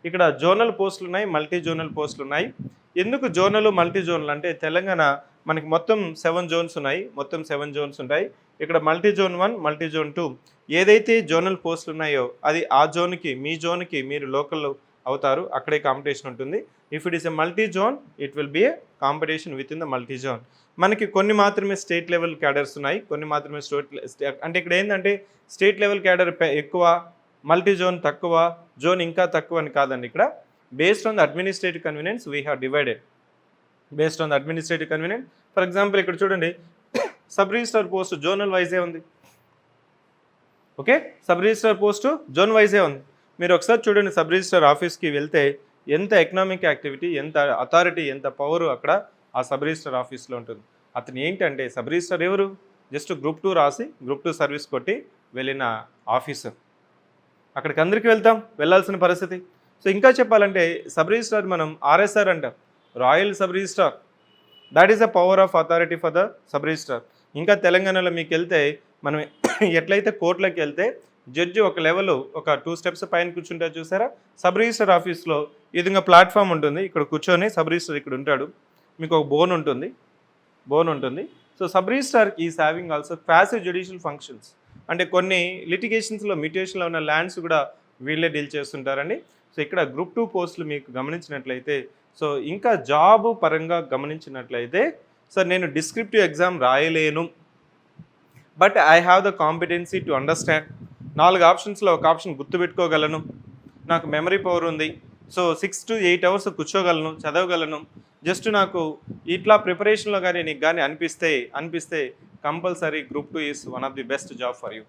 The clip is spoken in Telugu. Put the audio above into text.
ఇక్కడ జోనల్ పోస్టులు ఉన్నాయి, మల్టీ జోనల్ పోస్టులు ఉన్నాయి. ఎందుకు జోనల్, మల్టీ జోనల్ అంటే తెలంగాణ మనకి మొత్తం 7 జోన్స్ ఉన్నాయి. మొత్తం 7 జోన్స్ ఉంటాయి. ఇక్కడ మల్టీ జోన్ 1, మల్టీ జోన్ 2 ఏదైతే జోనల్ పోస్టులు ఉన్నాయో అది ఆ జోన్కి, మీ జోన్కి మీరు లోకల్ అవుతారు. అక్కడే కాంపిటీషన్ ఉంటుంది. If it is a multi zone it will be A competition with in the multi zone. మనకి కొన్ని మాత్రమే స్టేట్ లెవెల్ క్యాడర్స్ ఉన్నాయి, కొన్ని మాత్రమే అంటే ఇక్కడ ఏంటంటే స్టేట్ లెవెల్ క్యాడర్ ఎక్కువ, మల్టీ జోన్ తక్కువ, జోన్ ఇంకా తక్కువ అని కాదండి. ఇక్కడ based on the administrative convenience we have divided. Based on the administrative convenience for example ఇక్కడ చూడండి sub registrar post zonal wise ఉంది. Okay, sub registrar post zone wise ఉంది. మీరు ఒకసారి చూడండి సబ్ రిజిస్ట్రార్ ఆఫీస్కి వెళ్తే ఎంత ఎకనామిక్ యాక్టివిటీ, ఎంత అథారిటీ, ఎంత పవర్ అక్కడ ఆ సబ్ రిజిస్ట్రార్ ఆఫీస్లో ఉంటుంది. అతను ఏంటంటే సబ్ రిజిస్ట్రార్ ఎవరు, జస్ట్ గ్రూప్ 2 రాసి గ్రూప్ 2 సర్వీస్ కొట్టి వెళ్ళిన ఆఫీసర్. అక్కడికి అందరికీ వెళ్ళాల్సిన పరిస్థితి. సో ఇంకా చెప్పాలంటే సబ్ రిజిస్ట్రార్ మనం ఆర్ఎస్ఆర్ అంటాం, royal sub registrar. That is the power of authority for the sub registrar. ఇంకా తెలంగాణలో మీకు వెళ్తే మనం ఎట్లయితే కోర్టులోకి వెళ్తే జడ్జి ఒక లెవెల్ ఒక 2 స్టెప్స్ పైన కూర్చుంటారు చూసారా, సబ్ రిజిస్టర్ ఆఫీస్లో ఈ విధంగా ప్లాట్ఫామ్ ఉంటుంది. ఇక్కడ కూర్చొని సబ్ రిజిస్టర్ ఇక్కడ ఉంటాడు, మీకు ఒక బోన్ ఉంటుంది. So sub register is having also passive judicial functions. అంటే కొన్ని లిటిగేషన్స్లో మ్యూటేషన్లో ఉన్న ల్యాండ్స్ కూడా వీళ్ళే డీల్ చేస్తుంటారండి. సో ఇక్కడ గ్రూప్ 2 పోస్టులు మీకు గమనించినట్లయితే, సో ఇంకా జాబ్ పరంగా గమనించినట్లయితే, సార్ నేను డిస్క్రిప్టివ్ ఎగ్జామ్ రాయలేను, but I have the competency to understand. 4 ఆప్షన్స్లో ఒక ఆప్షన్ గుర్తుపెట్టుకోగలను, నాకు మెమరీ పవర్ ఉంది, సో 6 to 8 అవర్స్ కూర్చోగలను, చదవగలను. జస్ట్ నాకు ఇట్లా ప్రిపరేషన్లో కానీ నీకు కానీ అనిపిస్తే compulsory group 2 is one of the best job for you.